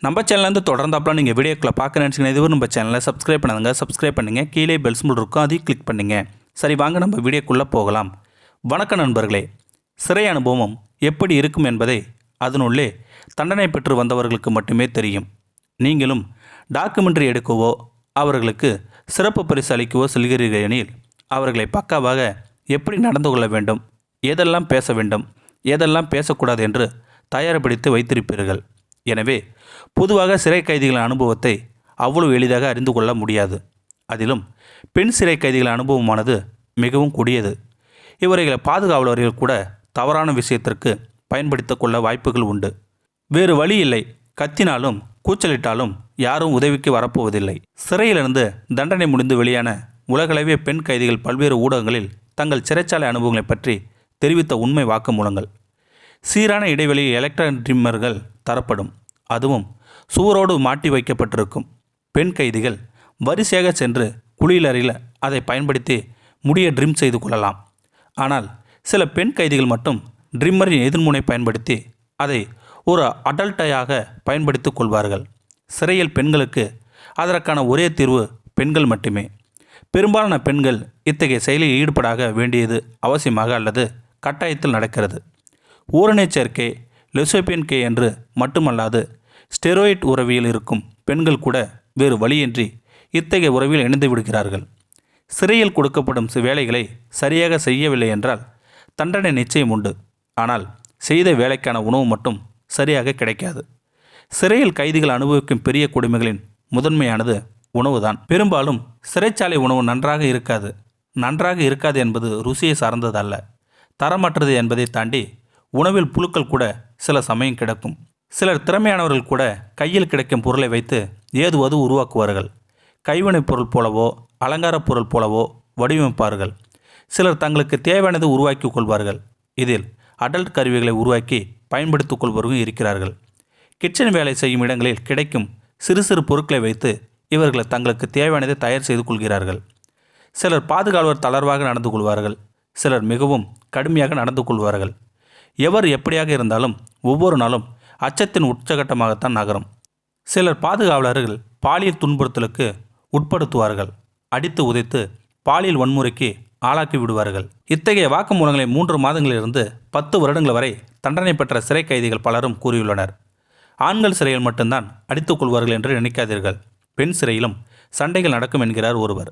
நம்ம சேனல்லேருந்து தொடர்ந்தாப்பலாம் நீங்கள் வீடியோக்களை பார்க்க நினச்சிங்கன்னா இதுவரை நம்ம சேனலை சப்ஸ்கிரைப் பண்ணாதுங்க. சப்ஸ்கிரைப் பண்ணுங்கள். கீழே பெல் சிம்பல் இருக்கும், அதையும் கிளிக் பண்ணுங்கள். சரி, வாங்க நம்ம வீடியோக்குள்ளே போகலாம். வணக்கம் நண்பர்களே. சிறை அனுபவம் எப்படி இருக்கும் என்பதை அதனுள்ளே தண்டனை பெற்று வந்தவர்களுக்கு மட்டுமே தெரியும். நீங்களும் டாக்குமெண்ட்ரி எடுக்கவோ அவர்களுக்கு சிறப்பு பரிசு அளிக்கவோ செல்கிறீர்கள் எனில் அவர்களை பக்காவாக எப்படி நடந்து கொள்ள வேண்டும், எதெல்லாம் பேச வேண்டும், எதெல்லாம் பேசக்கூடாது என்று தயார்படுத்தி வைத்திருப்பீர்கள். எனவே பொதுவாக சிறை கைதிகளின் அனுபவத்தை அவ்வளவு எளிதாக அறிந்து கொள்ள முடியாது. அதிலும் பெண் சிறை கைதிகளின் அனுபவமானது மிகவும் கொடியது. இவர்களை பாதுகாவலர்கள் கூட தவறான விஷயத்திற்கு பயன்படுத்த கொள்ள வாய்ப்புகள் உண்டு. வேறு வழி இல்லை. கத்தினாலும் கூச்சலிட்டாலும் யாரும் உதவிக்கு வரப்போவதில்லை. சிறையிலிருந்து தண்டனை முடிந்து வெளியான உலகளவிய பெண் கைதிகள் பல்வேறு ஊடகங்களில் தங்கள் சிறைச்சாலை அனுபவங்களை பற்றி தெரிவித்த உண்மை வாக்குமூலங்கள். சீரான இடைவெளியில் எலக்ட்ரானிக் ட்ரிம்மர்கள் தரப்படும். அதுவும் சுவரோடு மாட்டி வைக்கப்பட்டிருக்கும். பெண் கைதிகள் வரிசையாக சென்று குளியலறையில் அதை பயன்படுத்தி முடியை ட்ரிம் செய்து கொள்ளலாம். ஆனால் சில பெண் கைதிகள் மட்டும் ட்ரிம்மரின் எதிர்முனை பயன்படுத்தி அதை ஒரு அடல்ட்டையாக பயன்படுத்தி கொள்வார்கள். சிறையில் பெண்களுக்கு அதற்கான ஒரே தீர்வு பெண்கள் மட்டுமே. பெரும்பாலான பெண்கள் இத்தகைய செயலில் ஈடுபடாக வேண்டியது அவசியமாக அல்லது கட்டாயத்தில் நடக்கிறது. ஊரணை சேர்க்கை, லெசோபியன் கே என்று மட்டுமல்லாது ஸ்டெராய்ட் உறவியில் இருக்கும் பெண்கள் கூட வேறு வழியின்றி இத்தகைய உறவில் இணைந்து விடுகிறார்கள். சிறையில் கொடுக்கப்படும் வேலைகளை சரியாக செய்யவில்லை என்றால் தண்டனை நிச்சயம் உண்டு. ஆனால் செய்த வேலைக்கான உணவு மட்டும் சரியாக கிடைக்காது. சிறையில் கைதிகள் அனுபவிக்கும் பெரிய கொடுமைகளின் முதன்மையானது உணவுதான். பெரும்பாலும் சிறைச்சாலை உணவு நன்றாக இருக்காது என்பது ருசியை சார்ந்ததல்ல, தரமற்றது என்பதை தாண்டி உணவில் புழுக்கள் கூட சில சமயம் கிடக்கும். சிலர் திறமையானவர்கள் கூட கையில் கிடைக்கும் பொருளை வைத்து ஏதுவது உருவாக்குவார்கள். கைவினைப் பொருள் போலவோ அலங்கார பொருள் போலவோ வடிவமைப்பார்கள். சிலர் தங்களுக்கு தேவையானது உருவாக்கி கொள்வார்கள். இதில் அடல்ட் கருவிகளை உருவாக்கி பயன்படுத்திக் கொள்வர்களும் இருக்கிறார்கள். கிச்சன் வேலை செய்யும் இடங்களில் கிடைக்கும் சிறு சிறு பொருட்களை வைத்து இவர்கள் தங்களுக்கு தேவையானதை தயார் செய்து கொள்கிறார்கள். சிலர் பாதுகாவலர் தளர்வாக நடந்து கொள்வார்கள். சிலர் மிகவும் கடுமையாக நடந்து கொள்வார்கள். எவர் எப்படியாக இருந்தாலும் ஒவ்வொரு நாளும் அச்சத்தின் உச்சகட்டமாகத்தான் நகரும். சிலர் பாதுகாவலர்கள் பாலியல் துன்புறுத்தலுக்கு உட்படுத்துவார்கள். அடித்து உதைத்து பாலியல் வன்முறைக்கு ஆளாக்கி விடுவார்கள். இத்தகைய வாக்குமூலங்களை 3 மாதங்களிலிருந்து 10 வருடங்கள் வரை தண்டனை பெற்ற சிறை கைதிகள் பலரும் கூறியுள்ளனர். ஆண்கள் சிறையில் மட்டும்தான் அடித்துக் கொள்வார்கள் என்று நினைக்காதீர்கள். பெண் சிறையிலும் சண்டைகள் நடக்கும் என்கிறார் ஒருவர்.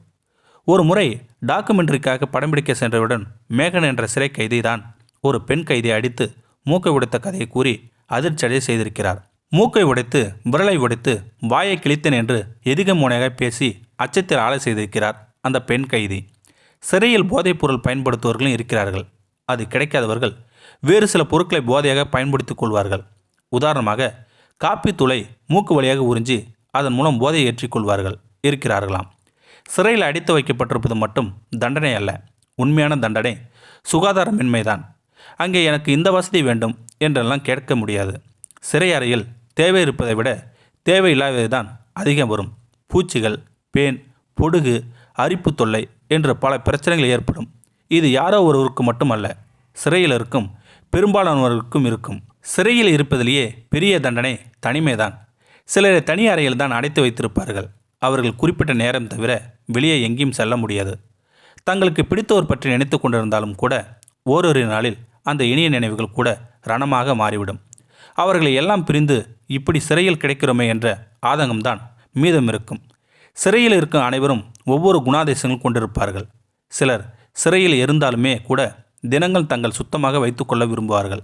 ஒரு முறை டாக்குமெண்ட்ரிக்காக படம் பிடிக்க சென்றவுடன் மேகன் என்ற சிறை கைதி தான் ஒரு பெண் கைதியை அடித்து மூக்கை உடைத்த கதையை கூறி அதிர்ச்சியடைய செய்திருக்கிறார். மூக்கை உடைத்து, விரலை உடைத்து, வாயை கிழித்தேன் என்று எதிகமோனையாக பேசி அச்சத்தில் ஆளை செய்திருக்கிறார் அந்த பெண் கைதி. சிறையில் போதைப் பொருள் பயன்படுத்துவர்களும் இருக்கிறார்கள். அது கிடைக்காதவர்கள் வேறு சில பொருட்களை போதையாக பயன்படுத்திக் கொள்வார்கள். உதாரணமாக காப்பி தூளை மூக்கு வழியாக உறிஞ்சி அதன் மூலம் போதையை ஏற்றிக்கொள்வார்கள் இருக்கிறார்களாம். சிறையில் அடைத்து வைக்கப்பட்டிருப்பது மட்டும் தண்டனை அல்ல. உண்மையான தண்டனை சுகாதாரமின்மைதான். அங்கே எனக்கு இந்த வசதி வேண்டும் என்றெல்லாம் கேட்க முடியாது. சிறை அறையில் தேவை இருப்பதை விட தேவையில்லாதது தான் அதிகம் வரும். பூச்சிகள், பேன், பொடுகு, அரிப்பு தொல்லை என்று பல பிரச்சனைகள் ஏற்படும். இது யாரோ ஒருவருக்கு மட்டுமல்ல, சிறையில் இருக்கும் பெரும்பாலானவர்களுக்கும் இருக்கும். சிறையில் இருப்பதிலேயே பெரிய தண்டனை தனிமைதான். சிலரை தனி அறையில் தான் அடைத்து வைத்திருப்பார்கள். அவர்கள் குறிப்பிட்ட நேரம் தவிர வெளியே எங்கேயும் செல்ல முடியாது. தங்களுக்கு பிடித்தவர் பற்றி நினைத்து கொண்டிருந்தாலும் கூட ஓரிரு நாளில் அந்த இனிய நினைவுகள் கூட ரணமாக மாறிவிடும். அவர்களை எல்லாம் பிரிந்து இப்படி சிறையில் கிடைக்கிறோமே என்ற ஆதங்கம்தான் மீதம் இருக்கும். சிறையில் இருக்கும் அனைவரும் ஒவ்வொரு குணாதிசயங்கள் கொண்டிருப்பார்கள். சிலர் சிறையில் இருந்தாலுமே கூட தினங்கள் தங்கள் சுத்தமாக வைத்துக்கொள்ள விரும்புவார்கள்.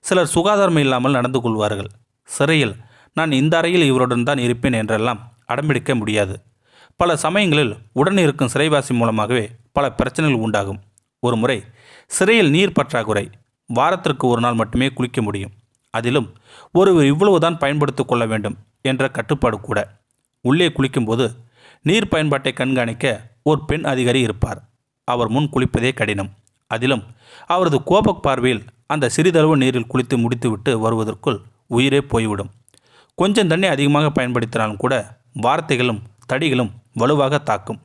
சிலர் சுகாதாரம் இல்லாமல் நடந்து கொள்வார்கள். சிறையில் நான் இந்த அறையில் இவருடன் தான் இருப்பேன் என்றெல்லாம் அடம்பிடிக்க முடியாது. பல சமயங்களில் உடன் இருக்கும் சிறைவாசி மூலமாகவே பல பிரச்சனைகள் உண்டாகும். ஒரு முறை சிறையில் நீர் பற்றாக்குறை. வாரத்திற்கு ஒரு நாள் மட்டுமே குளிக்க முடியும். அதிலும் ஒருவர் இவ்வளவுதான் பயன்படுத்தி கொள்ள வேண்டும் என்ற கட்டுப்பாடு கூட. உள்ளே குளிக்கும்போது நீர் பயன்பாட்டை கண்காணிக்க ஒரு பெண் அதிகாரி இருப்பார். அவர் முன் குளிப்பதே கடினம். அதிலும் அவரது கோப பார்வையில் அந்த சிறிதளவு நீரில் குளித்து முடித்துவிட்டு வருவதற்குள் உயிரே போய்விடும். கொஞ்சம் தண்ணி அதிகமாக பயன்படுத்தினாலும் கூட வார்த்தைகளும் தடிகளும் வலுவாக தாக்கும்.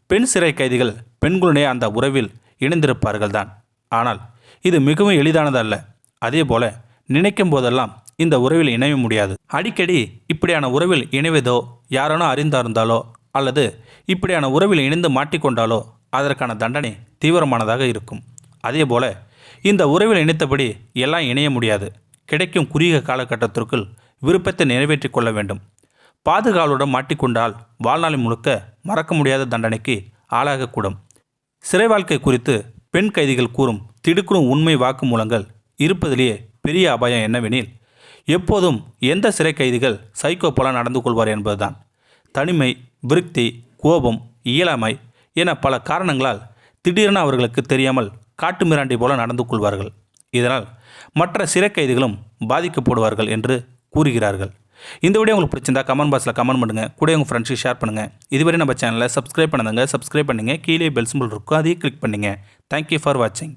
பெண் சிறை கைதிகள் பெண்களுடைய அந்த உறவில் இணைந்திருப்பார்கள் தான். ஆனால் இது மிகவும் எளிதானதல்ல. அதே போல நினைக்கும் போதெல்லாம் இந்த உறவில் இணைய முடியாது. அடிக்கடி இப்படியான உறவில் இணைவதோ யாரானோ அறிந்தார்ந்தாலோ அல்லது இப்படியான உறவில் இணைந்து மாட்டிக்கொண்டாலோ அதற்கான தண்டனை தீவிரமானதாக இருக்கும். அதேபோல இந்த உறவில் இணைத்தபடி எல்லாம் இணைய முடியாது. கிடைக்கும் குறுகிய காலகட்டத்திற்குள் விருப்பத்தை நிறைவேற்றி கொள்ள வேண்டும். பாதுகாவலுடன் மாட்டிக்கொண்டால் வாழ்நாள் முழுக்க மறக்க முடியாத தண்டனைக்கு ஆளாகக்கூடும். சிறை வாழ்க்கை குறித்து பெண் கைதிகள் கூறும் திடுக்குறும் உண்மை வாக்குமூலங்கள் இருப்பதிலேயே பெரிய அபாயம் என்னவெனில், எப்போதும் எந்த சிறை கைதிகள் சைக்கோ போல நடந்து கொள்வார் என்பதுதான். தனிமை, விரக்தி, கோபம், இயலாமை என பல காரணங்களால் திடீரென அவர்களுக்கு தெரியாமல் காட்டுமிராண்டி போல நடந்து கொள்வார்கள். இதனால் மற்ற சிறை கைதிகளும் பாதிக்கப்படுவார்கள் என்று கூறுகிறார்கள். இந்த வீடியோ உங்களுக்கு பிடிச்சிருந்தா கமெண்ட் பாக்ஸில் கமெண்ட் பண்ணுங்கள். கூட உங்கள் ஃப்ரெண்ட்ஸுக்கு ஷேர் பண்ணுங்கள். இதுவரை நம்ம சேனலை சப்ஸ்கிரைப் பண்ணுங்க. கீழே பெல் சிம்பிள் இருக்கும், அதையும் கிளிக் பண்ணுங்கள். தேங்க்யூ ஃபார் வாட்சிங்.